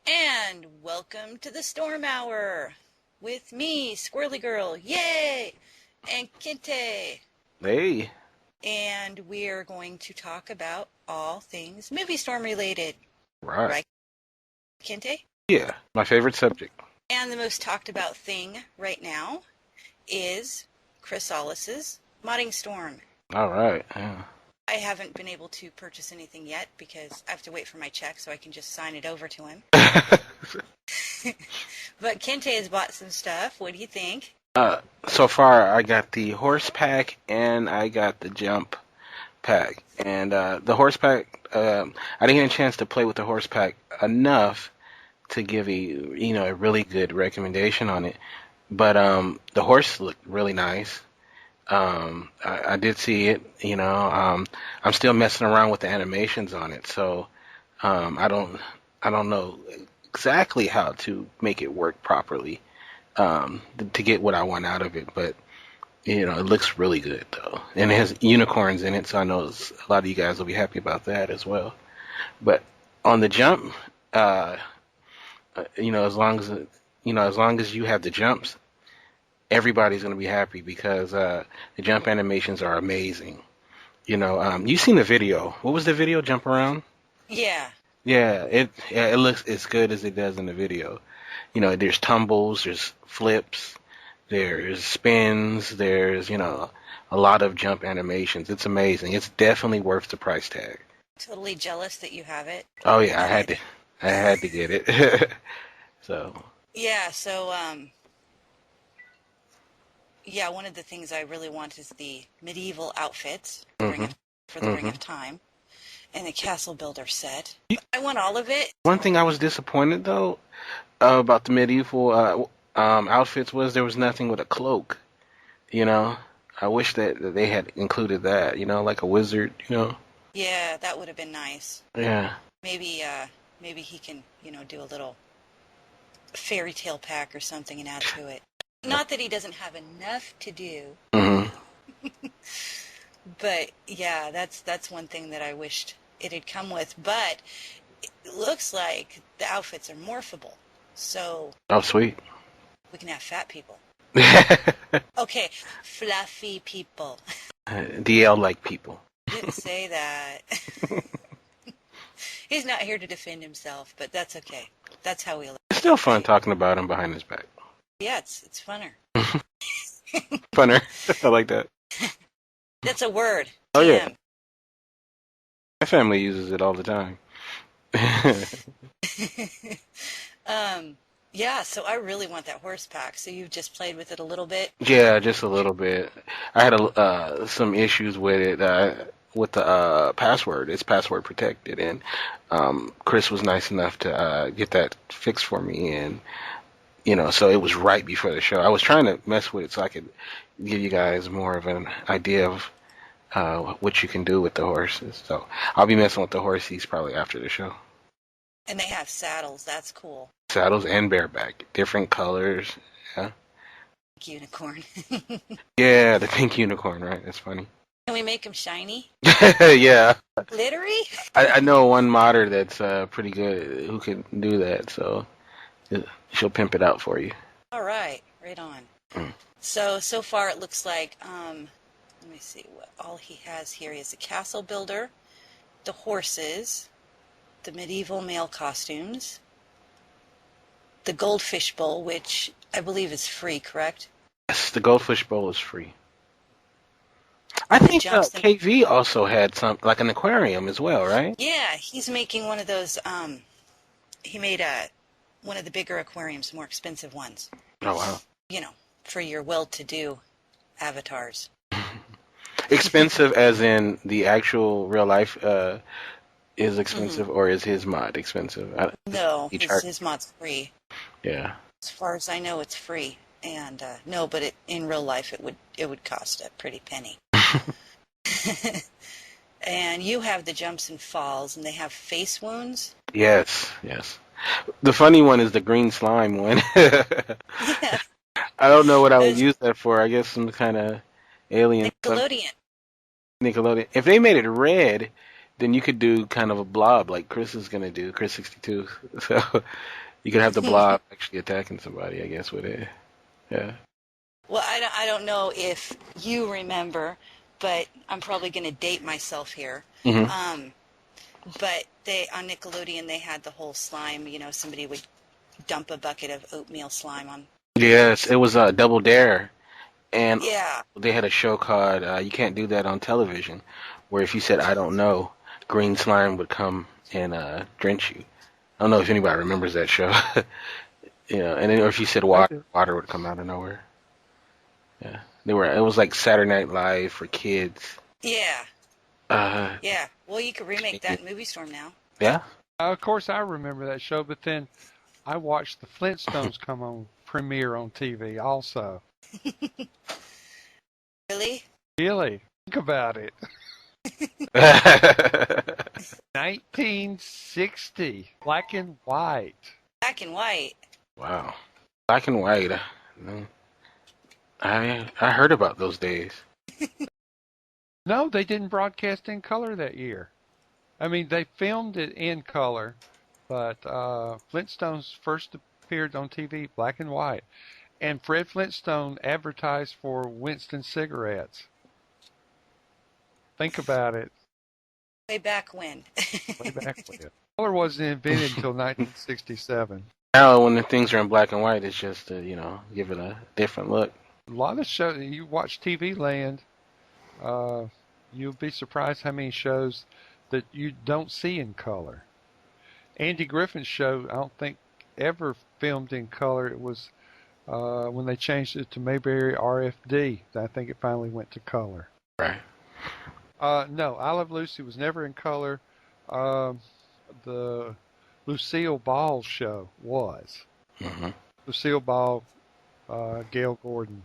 And welcome to the Storm Hour with me, Squirrelygirl, yay! And Kinte. Hey, And we're going to talk about all things movie storm related. right. Right, Kinte? Yeah, my favorite subject. And the most talked about thing right now is Chrysalis' Modding Storm. All right. Yeah. I haven't been able to purchase anything yet because I have to wait for my check so I can just sign it over to him. But Kinte has bought some stuff. What do you think? so far, I got the horse pack and I got the jump pack. And the horse pack, I didn't get a chance to play with the horse pack enough to give a really good recommendation on it. But the horse looked really nice. I did see it. I'm still messing around with the animations on it, so I don't know exactly how to make it work properly to get what I want out of it. But it looks really good though, and it has unicorns in it, so I know a lot of you guys will be happy about that as well. But on the jump, uh, as long as you have the jumps, everybody's gonna be happy because the jump animations are amazing. You've seen the video. What was the video? Jump around? Yeah. Yeah, it looks as good as it does in the video. There's tumbles, there's flips, there's spins, there's a lot of jump animations. It's amazing. It's definitely worth the price tag. Totally jealous that you have it. Oh yeah, I had to get it. So Yeah, so yeah, one of the things I really want is the medieval outfits hmm for the Ring hmm of Time and the Castle Builder set. I want all of it. One thing I was disappointed though about the medieval outfits was there was nothing with a cloak. You know, I wish that they had included that. Like a wizard. Yeah, that would have been nice. Yeah. Maybe he can, do a little fairy tale pack or something and add to it. Not that he doesn't have enough to do, hmm but yeah, that's one thing that I wished it had come with. But it looks like the outfits are morphable, so Oh, sweet. we can have fat people. Okay, fluffy people. DL like people. Didn't say that. He's not here to defend himself, but that's okay. That's how we live. It's still fun Right? talking about him behind his back. Yeah, it's funner. Funner. I like that. That's a word. Oh yeah, TM. my family uses it all the time. Yeah, so I really want that horse pack. So you've just played with it a little bit? Yeah, just a little bit. I had some issues with it with the password. It's password protected, and Chris was nice enough to get that fixed for me, and so it was right before the show. I was trying to mess with it so I could give you guys more of an idea of what you can do with the horses. So I'll be messing with the horsies probably after the show. And they have saddles. That's cool. Saddles and bareback, different colors. Yeah, Unicorn. yeah, the pink unicorn, right? That's funny. Can we make them shiny? Yeah, Glittery? I know one modder that's pretty good who can do that, so she'll pimp it out for you. All right, right on. Mm. So far it looks like, let me see what all he has here. He has the castle builder, the horses, the medieval male costumes, the goldfish bowl, which I believe is free, correct? Yes, the Goldfish Bowl is free. I The think jumps and KV also had some, like an aquarium as well, right? yeah, he's making one of those. He made one of the bigger aquariums, more expensive ones. Oh wow. You know, for your well-to-do avatars. Expensive as in the actual real life is Hmm. expensive, or is his mod expensive? No, He his chart. his mod's free. Yeah. As far as I know, it's free. And no, but in real life, it would cost a pretty penny. And you have the jumps and falls, and they have face wounds. Yes, yes. The funny one is the green slime one. Yeah, I don't know what I would those use that for. I guess some kind of alien stuff. Nickelodeon. Nickelodeon. If they made it red, then you could do kind of a blob like Chris is gonna do, Chris 62. So you could have the blob actually attacking somebody, I guess, with it. Yeah. Well, I don't know if you remember, but I'm probably going to date myself here. Hmm. Um, but they on Nickelodeon they had the whole slime. You know, somebody would dump a bucket of oatmeal slime on. Yes, it was Double Dare, and Yeah. they had a show called "You Can't Do That on Television," where if you said "I don't know," green slime would come and drench you. I don't know if anybody remembers that show. Yeah, and then or if you said I water, do. water would come out of nowhere. Yeah, they were. It was like Saturday Night Live for kids. Yeah. Uh, Yeah. Well, you could remake that in Movie Storm now. yeah. Of course, I remember that show, but then I watched the Flintstones come on premiere on TV also. Really? Really? Think about it. 1960, black and white. Black and white. Wow, black and white. No, I heard about those days. No, they didn't broadcast in color that year. I mean, they filmed it in color, but Flintstones first appeared on TV black and white. And Fred Flintstone advertised for Winston cigarettes. Think about it. Way back when. Way back when. Color wasn't invented until 1967. Now, when the things are in black and white, it's just to, give it a different look. A lot of shows, you watch TV Land, you'll be surprised how many shows that you don't see in color. Andy Griffin's show, I don't think ever filmed in color. It was when they changed it to Mayberry RFD. I think it finally went to color. Right. No, I Love Lucy was never in color. The Lucille Ball show was. Hmm. Lucille Ball, Gail Gordon,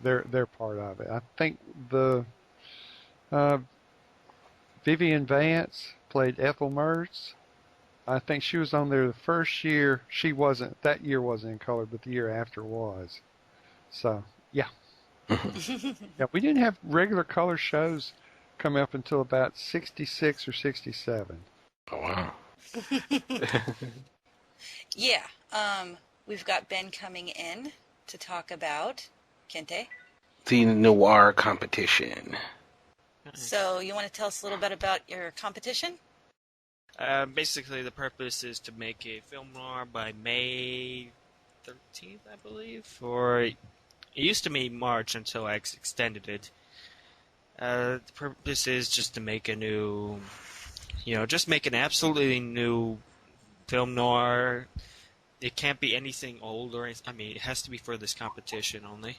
they're part of it. I think the Vivian Vance played Ethel Mertz. I think she was on there the first year. She wasn't. That year wasn't in color, but the year after was. So yeah, yeah. We didn't have regular color shows come up until about 66 or 67. Oh wow. Yeah. We've got Ben coming in to talk about Kinte. The noir competition. So you want to tell us a little bit about your competition? Basically, the purpose is to make a film noir by May 13th, I believe. Or it used to be March until I extended it. The purpose is just to make a new, just make an absolutely new film noir. It can't be anything old or anything. I mean, it has to be for this competition only.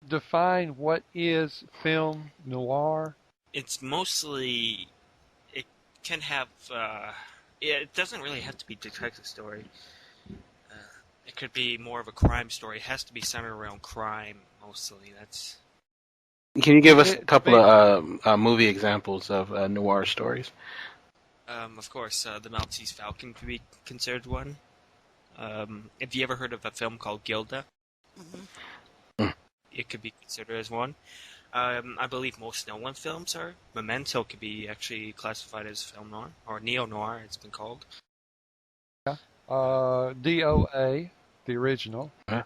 Define what is film noir. It's mostly, it can have, it doesn't really have to be a detective story. It could be more of a crime story. It has to be centered around crime, mostly. That's. Can you give us a couple of movie examples of noir stories? Of course, The Maltese Falcon could be considered one. Have you ever heard of a film called Gilda? Mm-hmm. It could be considered as one. I believe most Nolan films are. Memento could be actually classified as film noir, or neo-noir, it's been called. Yeah. DOA, the original. Huh?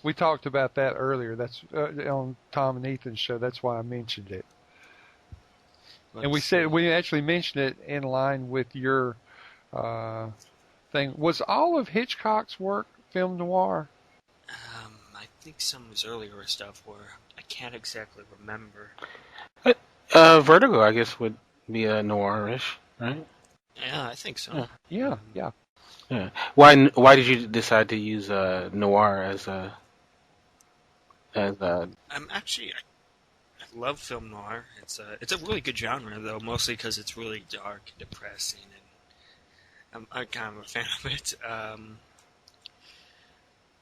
We talked about that earlier. That's on Tom and Ethan's show. That's why I mentioned it. And we actually mentioned it in line with your thing. Was all of Hitchcock's work film noir? I think some of his earlier stuff were. I can't exactly remember. Vertigo, I guess, would be a noirish, right? Yeah, I think so. Yeah. Yeah. Why did you decide to use noir as a Actually, I love film noir. It's a really good genre though, mostly because it's really dark and depressing, and I'm kind of a fan of it.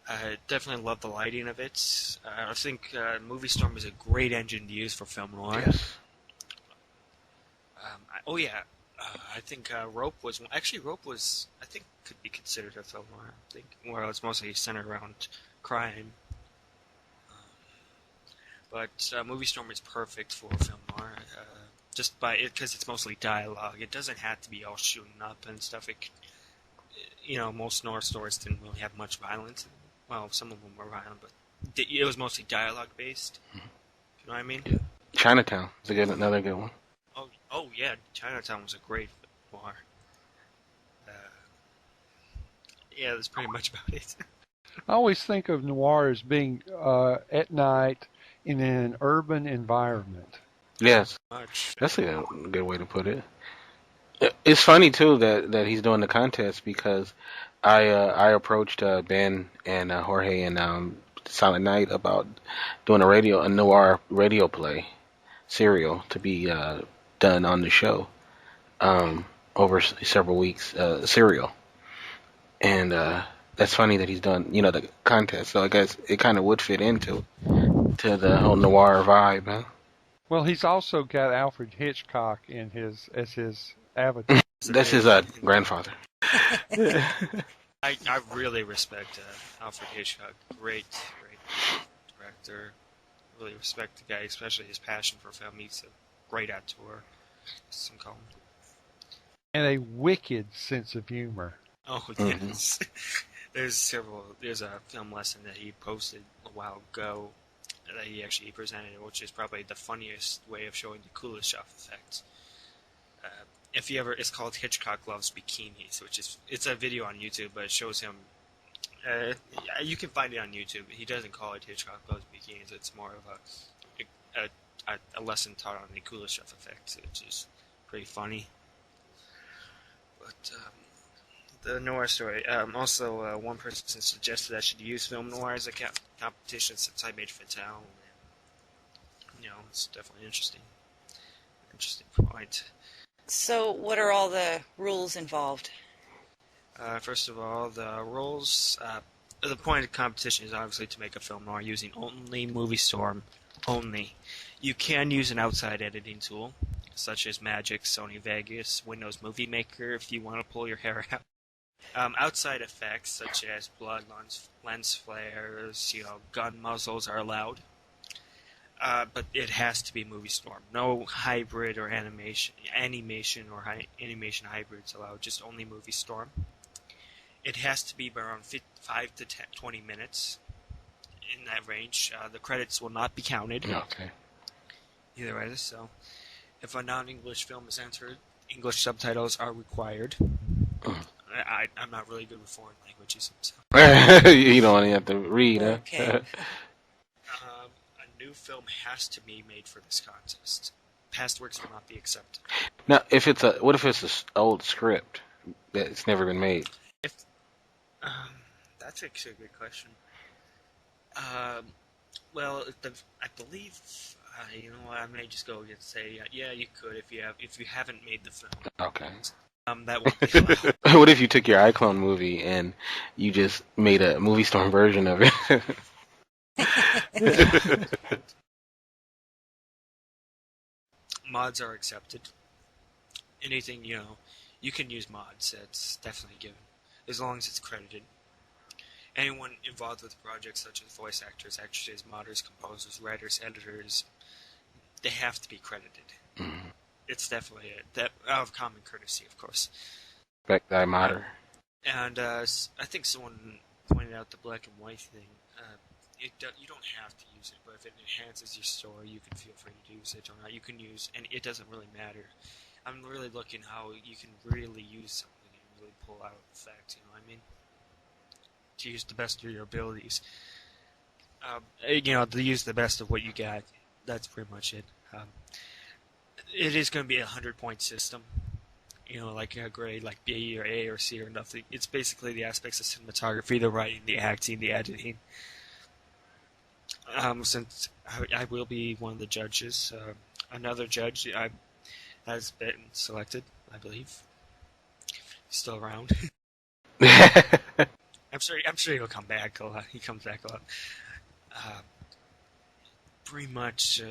I definitely love the lighting of it. I think Movie Storm is a great engine to use for film noir. Yes. I think Rope was I think could be considered a film noir. I think it's mostly centered around crime. But Movie Storm is perfect for film noir. just by it because it's mostly dialogue. It doesn't have to be all shooting up and stuff. Most noir stories didn't really have much violence. Well, some of them were violent, but it was mostly dialogue based. You know what I mean? Yeah. Chinatown is another good one. Oh yeah, Chinatown was a great noir. Yeah, that's pretty much about it. I always think of noir as being at night in an urban environment. Yes, Much. that's a good way to put it. It's funny too that he's doing the contest because I approached Ben and Jorge and Silent Night about doing a noir radio play serial to be done on the show over several weeks serial, and that's funny that he's done the contest. So I guess it kind of would fit into the whole noir vibe, huh? Well, he's also got Alfred Hitchcock as his avatar. That's his grandfather. I really respect Alfred Hitchcock. Great director. Really respect the guy, especially his passion for film. He's a great actor. Some call him. And a wicked sense of humor. Oh yes. There's a film lesson that he posted a while ago that he actually presented, which is probably the funniest way of showing the Kuleshov effect. It's called Hitchcock Loves Bikinis, it's a video on YouTube, but it shows him. You can find it on YouTube. He doesn't call it Hitchcock Loves Bikinis. It's more of a lesson taught on the Kuleshov effect, which is pretty funny. But the noir story. Also, one person suggested I should use film noir as a competition since I made Fatale. And, it's definitely interesting. Interesting point. So, what are all the rules involved? First of all, the rules. The point of the competition is obviously to make a film noir using only Movie Storm. Only. You can use an outside editing tool, such as Magic, Sony Vegas, Windows Movie Maker, if you want to pull your hair out. Outside effects, such as blood, lens flares, gun muzzles are allowed. But it has to be Movie Storm. No hybrid or animation or animation hybrids allowed. Just only Movie Storm. It has to be around 5 to 20 minutes in that range. The credits will not be counted. Okay. Either way, so if a non-English film is entered, English subtitles are required. I'm not really good with foreign languages. So. You don't have to read, huh? Okay. A new film has to be made for this contest. Past works will not be accepted. Now, what if it's an old script that's never been made? That's actually a good question. Well, I believe I may just go and say yeah, you could if you haven't made the film. Okay. That won't be allowed. What if you took your iClone movie and you just made a Movie Storm version of it? Mods are accepted. Anything, you can use mods. That's definitely given, as long as it's credited. Anyone involved with the project, such as voice actors, actresses, modders, composers, writers, editors, they have to be credited. Mm-hmm. It's definitely that out of common courtesy, of course. Respect thy modder. And I think someone pointed out the black and white thing. You don't have to use it, but if it enhances your story, you can feel free to use it or not. You can use, and it doesn't really matter. I'm really looking how you can really use something and really pull out effect. You know what I mean? To use the best of your abilities. To use the best of what you got. That's pretty much it. It is going to be a 100-point system. Like a grade like B or A or C or nothing. It's basically the aspects of cinematography, the writing, the acting, the editing. Since I will be one of the judges, another judge has been selected, I believe. He's still around. I'm sure he'll come back a lot. He comes back a lot. Pretty much,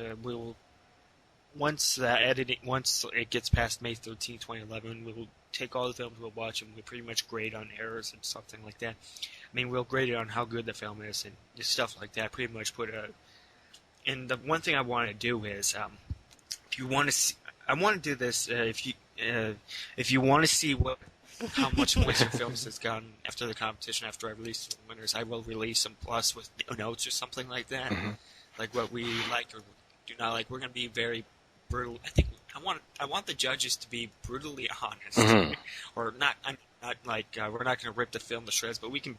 once it gets past May 13, 2011, we'll take all the films we'll watch and we'll pretty much grade on errors and something like that. I mean, we'll grade it on how good the film is and just stuff like that. Pretty much and the one thing I want to do is, if you want to see, I want to do this. If you want to see how much Wizard Films has gotten after the competition, after I release the winners, I will release some plus with notes or something like that, like what we like or do not like. We're going to be very brutal. I think I want the judges to be brutally honest, or not. I'm not like we're not going to rip the film to shreds, but we can,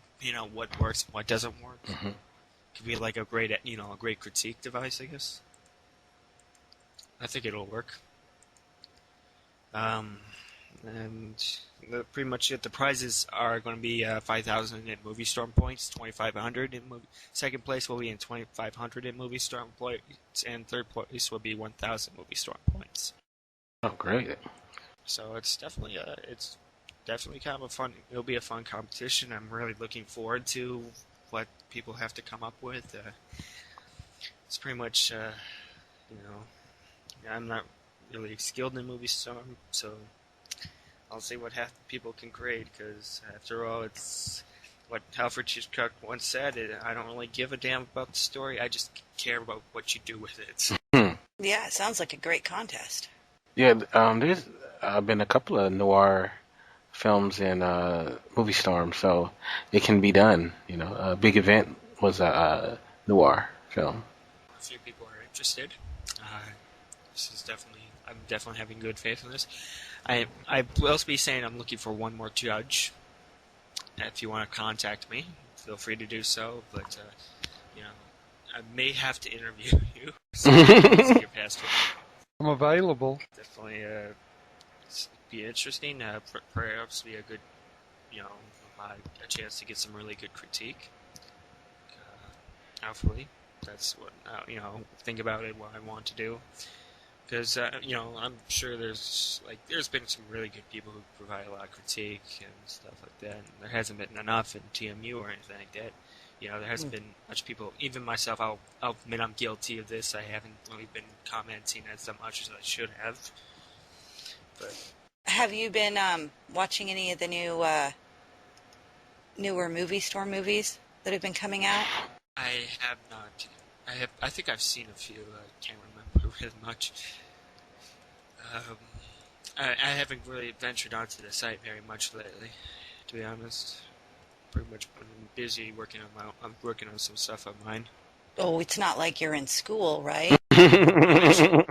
what works and what doesn't work. Could be like a great critique device, I guess. I think it'll work. And pretty much it. The prizes are going to be 5,000 in Movie Storm points, 2,500 in second place will be in 2,500 in Movie Storm points, and third place will be 1,000 Movie Storm points. Oh, great! So it's definitely kind of a fun. It'll be a fun competition. I'm really looking forward to what people have to come up with. It's pretty much, I'm not really skilled in Movie Storm, so I'll see what people can create, because after all, it's what Alfred Hitchcock once said, I don't really give a damn about the story, I just care about what you do with it. Yeah, it sounds like a great contest. Yeah, there's been a couple of noir films in Movie Storm, so it can be done. A big event was a noir film. A few people are interested. I'm definitely having good faith in this. I will also be saying I'm looking for one more judge. If you want to contact me, feel free to do so. But I may have to interview you. So your pastor. I'm available. Definitely be interesting. Perhaps be a good, a chance to get some really good critique. Hopefully, that's what think about it. What I want to do. Because, I'm sure there's been some really good people who provide a lot of critique and stuff like that. And there hasn't been enough in TMU or anything like that. There hasn't been much people, even myself, I'll admit I'm guilty of this. I haven't really been commenting as much as I should have. But have you been watching any of the newer Movie Storm movies that have been coming out? I have not. I think I've seen a few. I can't remember really much. I haven't really ventured onto the site very much lately, to be honest. Pretty much been busy working I'm working on some stuff of mine. Oh, it's not like you're in school, right? I'm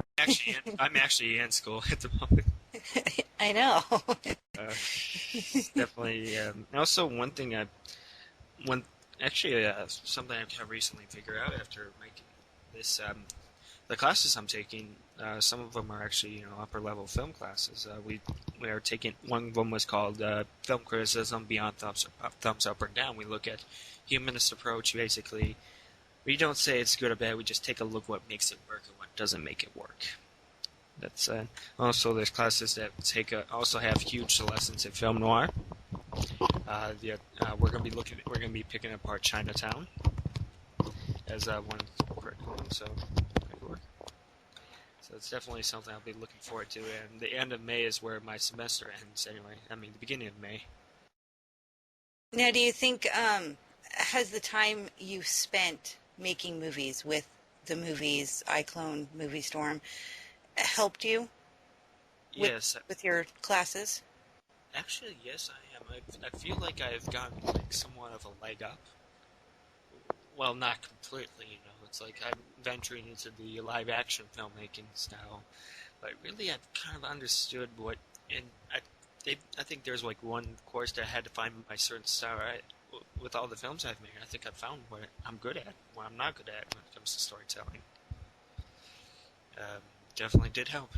actually in school at the moment. I know. Definitely. Also, one thing something I've recently figured out after making this, the classes I'm taking, some of them are actually upper level film classes. We are taking, one of them was called Film Criticism Beyond Thumbs Up or Down. We look at humanist approach. Basically, we don't say it's good or bad. We just take a look what makes it work and what doesn't make it work. That's also there's classes that also have huge lessons in film noir. We're gonna be picking apart Chinatown as one curriculum. So it's definitely something I'll be looking forward to. And the end of May is where my semester ends. Anyway, the beginning of May. Now, do you think has the time you spent making movies with the movies iClone, Movie Storm, helped you? Yes. With your classes? Actually, yes, I am. I feel like I've gotten somewhat of a leg up. Well, not completely, It's like I'm venturing into the live-action filmmaking style. But really, I've kind of understood and I think there's one course that I had to find my certain style. With all the films I've made, I think I've found what I'm good at, what I'm not good at when it comes to storytelling. Definitely did help.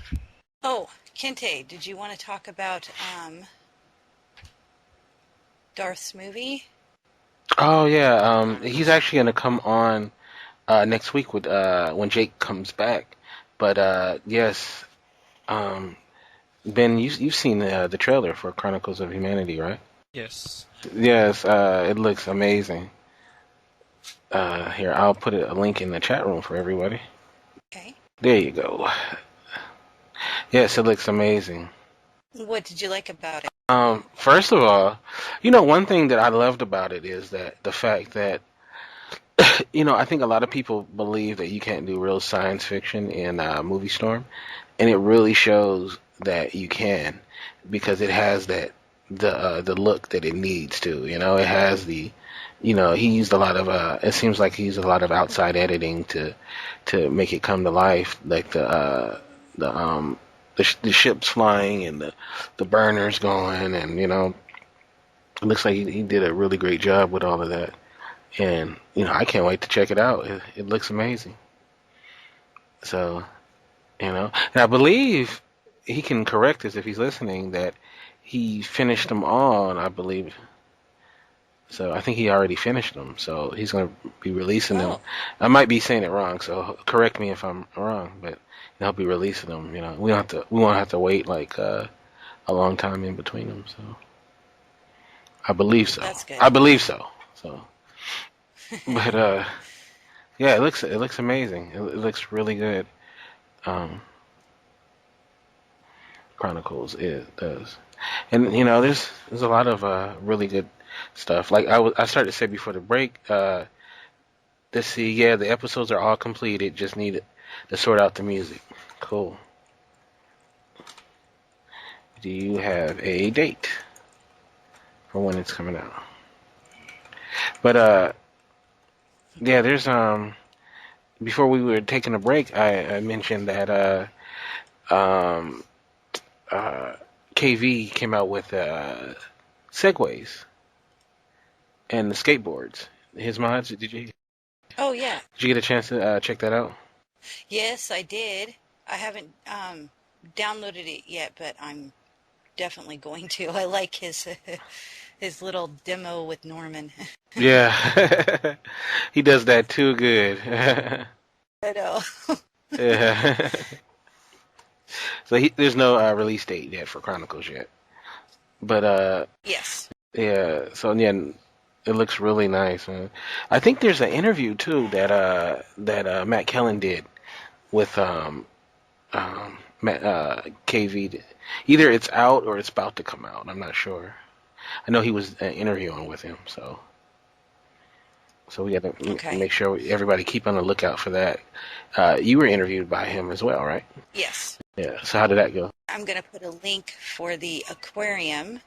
Oh, Kinte, did you want to talk about Darth's movie? Oh yeah, he's actually gonna come on next week with when Jake comes back. But yes, Ben, you've seen the trailer for Chronicles of Humanity, right? Yes. Yes, it looks amazing. Here, I'll put a link in the chat room for everybody. Okay. There you go. Yes, it looks amazing. What did you like about it? First of all, one thing that I loved about it is that the fact that, I think a lot of people believe that you can't do real science fiction in Movie Storm, and it really shows that you can, because it has the look that it needs to. It has he used a lot of it seems like he used a lot of outside editing to make it come to life, like the ships flying and the burners going, and it looks like he did a really great job with all of that. And I can't wait to check it out. It looks amazing. So, and I believe he can correct us if he's listening, that he finished them all, I believe. So I think he already finished them. So he's going to be releasing them. Oh, I might be saying it wrong, so correct me if I'm wrong. But he'll be releasing them. We won't have to wait like a long time in between them. So I believe so. that's good. I believe so. So, but yeah, it looks amazing. It looks really good. Um, Chronicles, it does. And there's a lot of really good stuff. Like I started to say before the break. Let's see. Yeah, the episodes are all completed. Just need to sort out the music. Cool. Do you have a date for when it's coming out? But yeah, there's before we were taking a break, I mentioned that um uh KV came out with segways and the skateboards. His mods. Oh, yeah. Did you get a chance to check that out? Yes, I did. I haven't downloaded it yet, but I'm definitely going to. I like his his little demo with Norman. Yeah, he does that too good. I know. Yeah. So there's no release date yet for Chronicles yet, but Yes. yeah. So yeah, it looks really nice. I think there's an interview too that Matt Kellen did with Matt, KV. Either it's out or it's about to come out. I'm not sure. I know he was interviewing with him, so we got to Okay. make sure everybody keep on the lookout for that. You were interviewed by him as well, right? Yes. Yeah. So how did that go? I'm going to put a link for the aquarium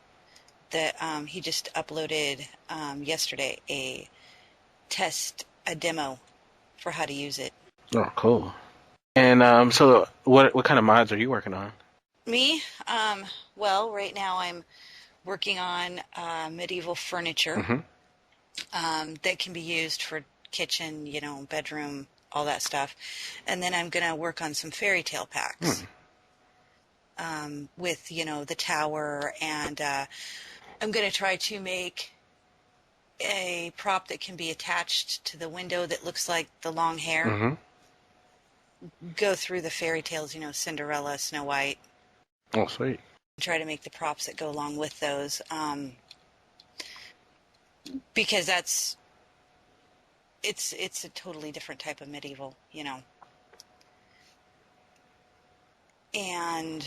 that he just uploaded yesterday, a demo for how to use it. Oh, cool. And so what kind of mods are you working on? Me? Well, right now I'm working on medieval furniture Hmm. that can be used for kitchen, bedroom, all that stuff. And then I'm going to work on some fairy tale packs with, the tower. And I'm going to try to make a prop that can be attached to the window that looks like the long hair. Hmm. Go through the fairy tales, Cinderella, Snow White. Oh, sweet. Try to make the props that go along with those. Because it's a totally different type of medieval. And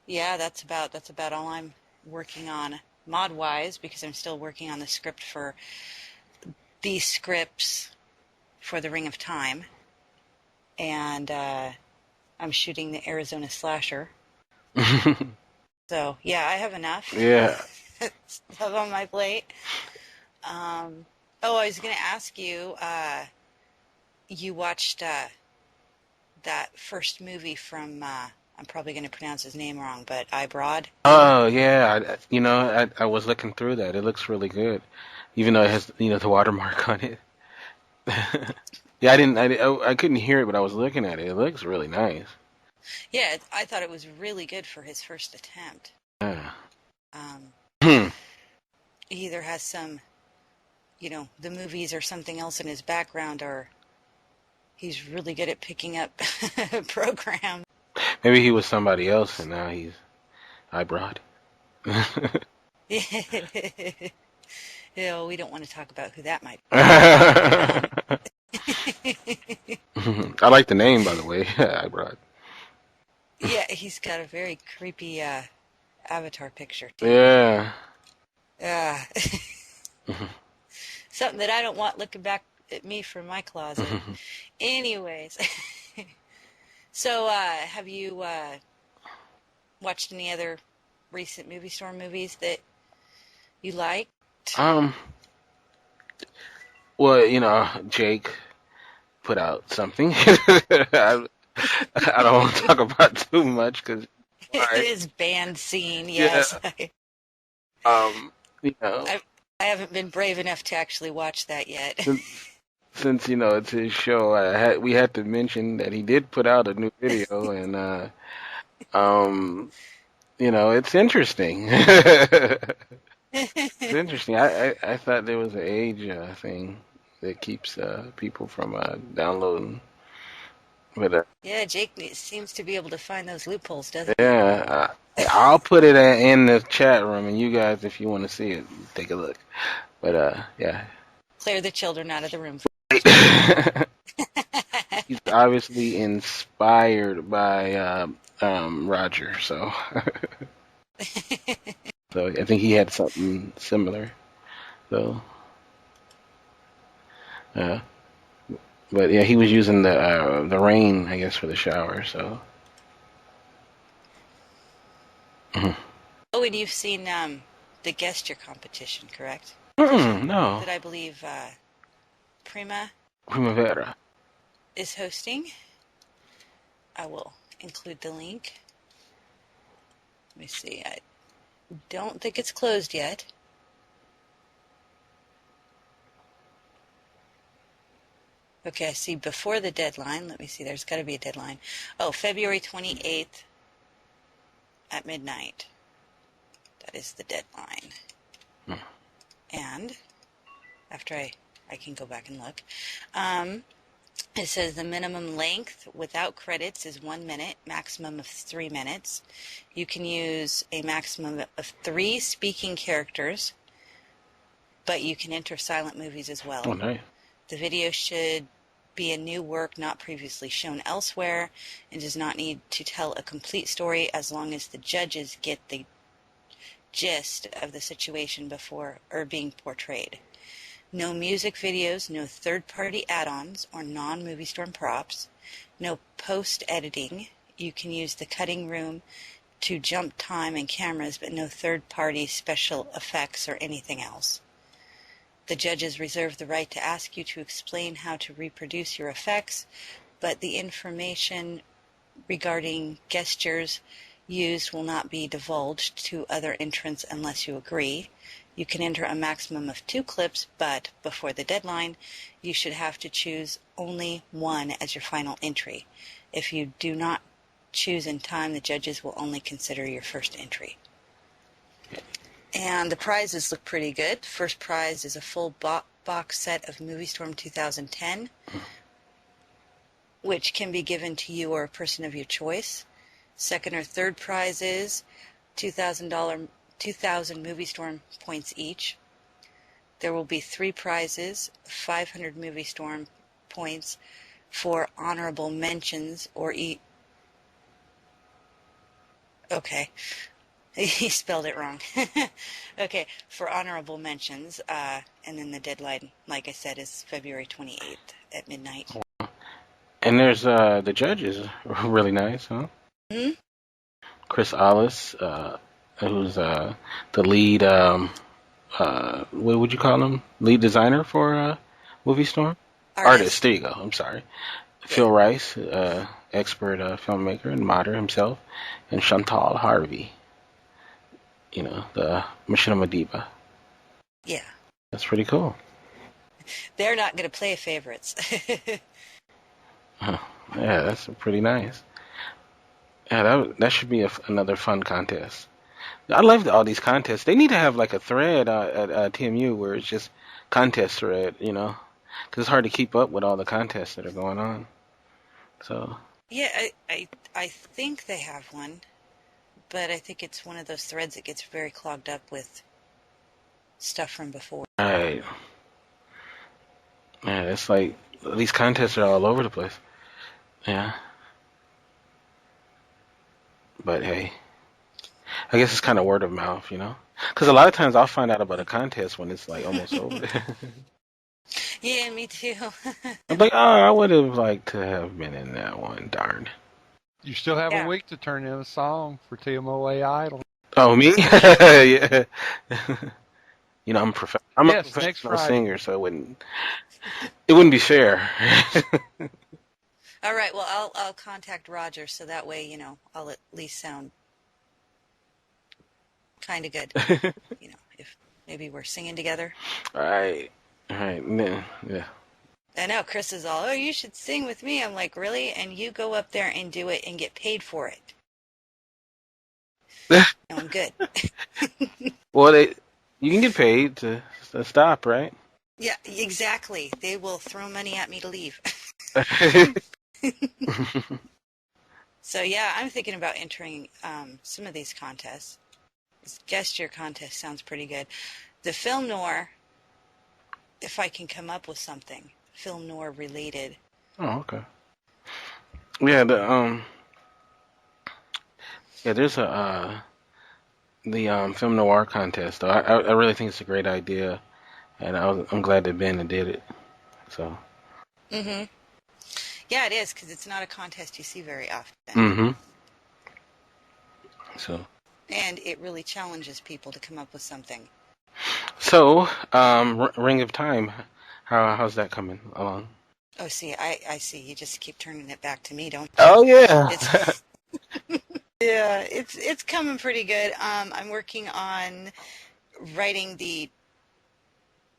yeah, that's about all I'm working on mod wise, because I'm still working on the script for these scripts for the Ring of Time, and I'm shooting the Arizona Slasher. So yeah, I have enough Yeah. stuff on my plate. Oh, I was going to ask you. You watched that first movie from, I'm probably going to pronounce his name wrong, but I Broad. Oh, yeah. I was looking through that. It looks really good, even though it has the watermark on it. Yeah, I couldn't hear it, but I was looking at it. It looks really nice. Yeah, I thought it was really good for his first attempt. Yeah. Um, he either has the movies or something else in his background, or he's really good at picking up programs. Maybe he was somebody else, and now he's eyebrow. We don't want to talk about who that might I be. like the name, by the way. Eyebrow. Yeah, he's got a very creepy avatar picture, too. Yeah. Something that I don't want looking back at me from my closet. Anyways, So, have you watched any other recent Movie Storm movies that you liked? Um, well, Jake put out something. I don't want to talk about too much because, right? His band scene, Yeah. yes. Um, you know, I I haven't been brave enough to actually watch that yet. since it's his show, we had to mention that he did put out a new video, and um, it's interesting. It's interesting. I thought there was an age thing that keeps people from downloading, but Yeah, Jake seems to be able to find those loopholes, doesn't he? yeah, I'll put it in the chat room, and you guys, if you want to see it, take a look. But yeah. Clear the children out of the room. He's obviously inspired by Roger, so so I think he had something similar. So, uh, but yeah, he was using the rain, I guess, for the shower. So, Mhm. Oh, and you've seen the gesture competition, correct? No, That I believe Prima Primavera. is hosting. I will include the link. Let me see. I don't think it's closed yet. Okay, I see before the deadline. Let me see. There's got to be a deadline. Oh, February 28th at midnight. That is the deadline. Hmm. And after I can go back and look. It says the minimum length without credits is 1 minute, maximum of 3 minutes. You can use a maximum of 3 speaking characters, but you can enter silent movies as well. Oh, nice. The video should be a new work not previously shown elsewhere and does not need to tell a complete story as long as the judges get the gist of the situation before being portrayed. No music videos, no third-party add-ons or non-Movie Storm props, no post-editing. You can use the cutting room to jump time and cameras, but no third-party special effects or anything else. The judges reserve the right to ask you to explain how to reproduce your effects, but the information regarding gestures used will not be divulged to other entrants unless you agree. You can enter a maximum of 2 clips, but before the deadline, you should have to choose only one as your final entry. If you do not choose in time, the judges will only consider your first entry. And the prizes look pretty good. First prize is a full box set of Movie Storm 2010, which can be given to you or a person of your choice. Second or third prize is $2,000 Movie Storm points each. There will be 3 prizes, 500 Movie Storm points for honorable mentions or Okay. He spelled it wrong. Okay, for honorable mentions, and then the deadline, like I said, is February 28th at midnight. And there's the judges, really nice, huh? Hmm? Chris Allis, who's the lead. What would you call him? Lead designer for Movie Storm? Artist. There you go. I'm sorry. Yeah. Phil Rice, expert filmmaker and modder himself, and Chantal Harvey. The Machinima Diva. Yeah. That's pretty cool. They're not going to play favorites. Huh. Yeah, that's pretty nice. Yeah, that should be another fun contest. I love all these contests. They need to have like a thread at TMU where it's just contest thread, because it's hard to keep up with all the contests that are going on. So. Yeah, I think they have one, but I think it's one of those threads that gets very clogged up with stuff from before. Right. Man, it's like these contests are all over the place. Yeah. But hey, I guess it's kind of word of mouth, Because a lot of times I'll find out about a contest when it's like almost over. Yeah, me too. I'm like, oh, I would have liked to have been in that one. Darn. You still have a Yeah. week to turn in a song for TMOA Idol. Oh, me? Yeah. I'm I'm a Yes, next professional Friday. singer, so it wouldn't be fair. All right. Well, I'll contact Roger so that way, I'll at least sound kind of good. If maybe we're singing together. All right. All right. Yeah. I know Chris is all, oh, you should sing with me. I'm like, really? And you go up there and do it and get paid for it. No, I'm good. Well, you can get paid to stop, right? Yeah, exactly. They will throw money at me to leave. So yeah, I'm thinking about entering some of these contests. This gesture contest sounds pretty good. The film noir, if I can come up with something film noir related. Oh, okay. Yeah, there's the film noir contest. Though I really think it's a great idea, and I'm glad that Ben did it. So. Mm-hmm. Yeah, it is, because it's not a contest you see very often. Mm-hmm. So. And it really challenges people to come up with something. So, Ring of Time, how's that coming along? Oh, see, I see. You just keep turning it back to me, don't you? Oh yeah. It's yeah, it's coming pretty good. I'm working on writing the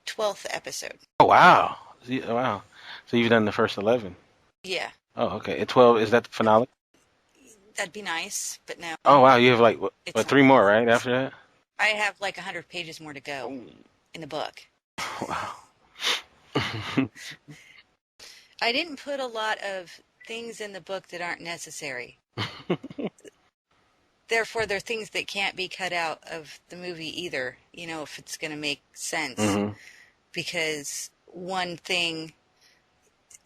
12th episode. Oh wow. Wow. So you've done the first 11. Yeah, Oh, okay. At 12, is that the finale? that'd be nice, but no. Oh wow, you have like what, It's 3 more, right? After that? I have like 100 pages more to go in the book. Wow. I didn't put a lot of things in the book that aren't necessary. Therefore, they're things that can't be cut out of the movie either, if it's going to make sense. Mm-hmm. Because one thing,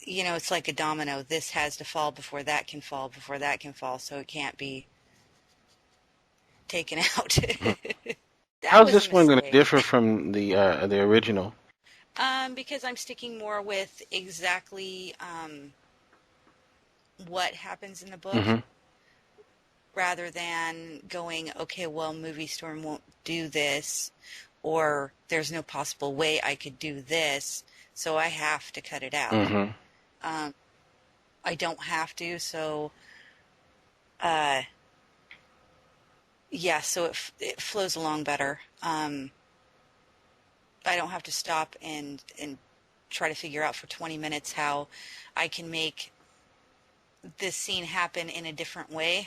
it's like a domino. This has to fall before that can fall, before that can fall, so it can't be taken out. How's this one going to differ from the original? Because I'm sticking more with exactly what happens in the book. Mm-hmm. Rather than going, okay, well, Movie Storm won't do this, or there's no possible way I could do this, so I have to cut it out. Mm-hmm. I don't have to, so yeah, so it flows along better. I don't have to stop and try to figure out for 20 minutes how I can make this scene happen in a different way.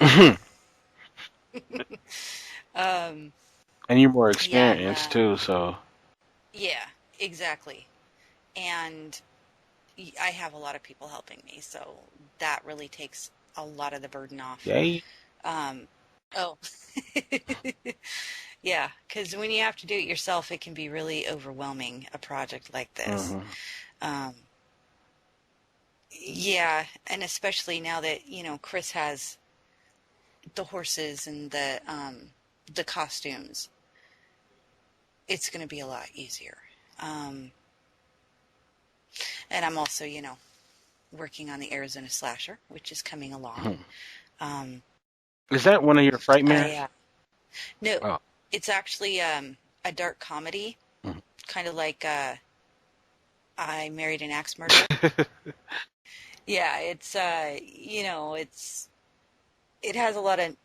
And you're more experienced too, so. Yeah, exactly. And I have a lot of people helping me, so that really takes a lot of the burden off. Yay. Oh. Yeah, because when you have to do it yourself, it can be really overwhelming, a project like this. Mm-hmm. Yeah, and especially now that, Chris has the horses and the costumes, it's going to be a lot easier. And I'm also, working on the Arizona Slasher, which is coming along. Mm-hmm. Is that one of your Frightmares? No, oh. It's actually a dark comedy, mm-hmm. kind of like I Married an Axe Murderer. Yeah, it's it has a lot of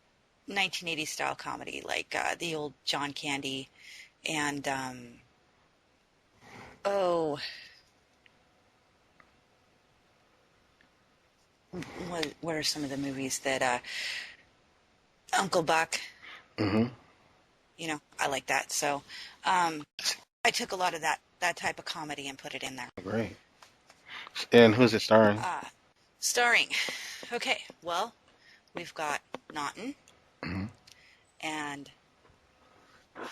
1980s style comedy, like the old John Candy, and what are some of the movies that Uncle Buck? Mm-hmm. I like that. So I took a lot of that type of comedy and put it in there. Great. And who's it starring? Starring. Okay, well, we've got Naughton mm-hmm. and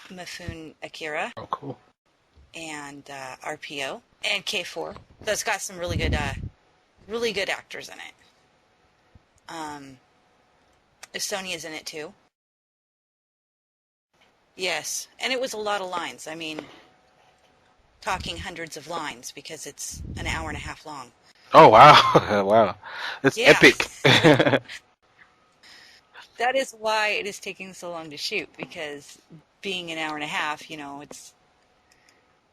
Mifune Akira. Oh, cool. And RPO and K4. So it's got some really good actors in it. Sonia's in it too. Yes, and it was a lot of lines. I mean, talking hundreds of lines because it's an hour and a half long. Oh wow, wow, it's epic. That is why it is taking so long to shoot, because being an hour and a half,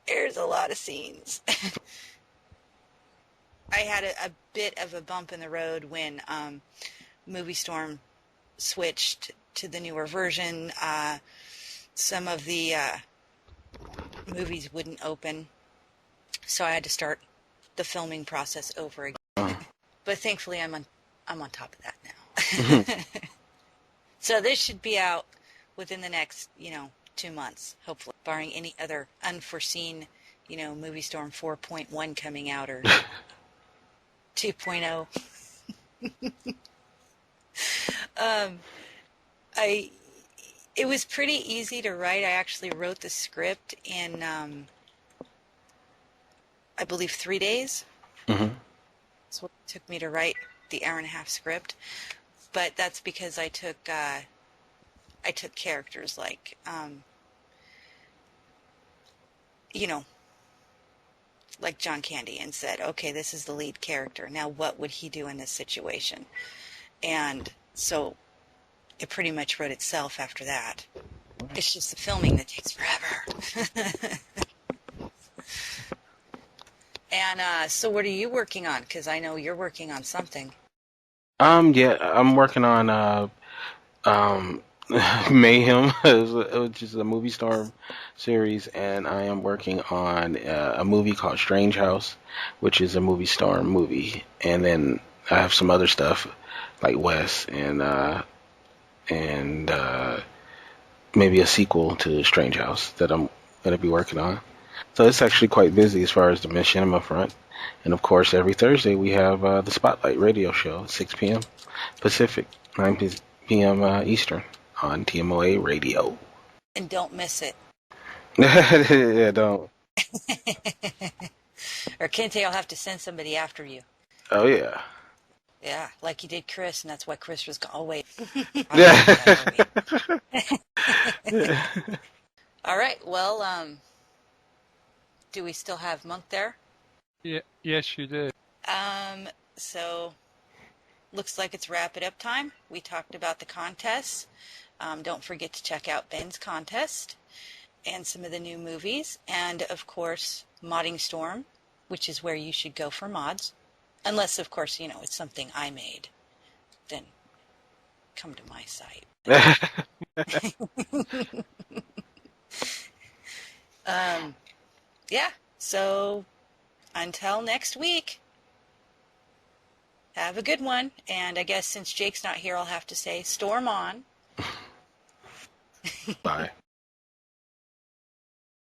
there's a lot of scenes. I had a bit of a bump in the road when Movie Storm switched to the newer version. Some of the movies wouldn't open, so I had to start the filming process over again. But thankfully, I'm on top of that now. So this should be out within the next 2 months, hopefully, barring any other unforeseen Movie Storm 4.1 coming out or 2.0. It was pretty easy to write. I actually wrote the script in I believe 3 days. Mm-hmm. That's what it took me to write the hour and a half script. But that's because I took characters like like John Candy, and said, okay, this is the lead character. Now what would he do in this situation? And so it pretty much wrote itself after that. It's just the filming that takes forever. And so what are you working on? Because I know you're working on something. Yeah, I'm working on um, Mayhem, which is a Movie Storm series, and I am working on a movie called Strange House, which is a Movie Storm movie, and then I have some other stuff like Wes and maybe a sequel to Strange House that I'm gonna be working on. So it's actually quite busy as far as the machinima front. And of course, every Thursday we have the Spotlight radio show, 6 p.m. Pacific, 9 p.m. Eastern on TMOA Radio. And don't miss it. Yeah, don't. Or Kinte will have to send somebody after you. Oh, yeah. Yeah, like you did Chris, and that's why Chris was gone. Oh, wait. Yeah. All right, well, do we still have Monk there? Yeah, yes, you do. So looks like it's wrap it up time. We talked about the contests. Don't forget to check out Ben's contest and some of the new movies. And, of course, Modding Storm, which is where you should go for mods. Unless, of course, it's something I made. Then come to my site. Yeah, so until next week, have a good one. And I guess since Jake's not here, I'll have to say storm on. Bye.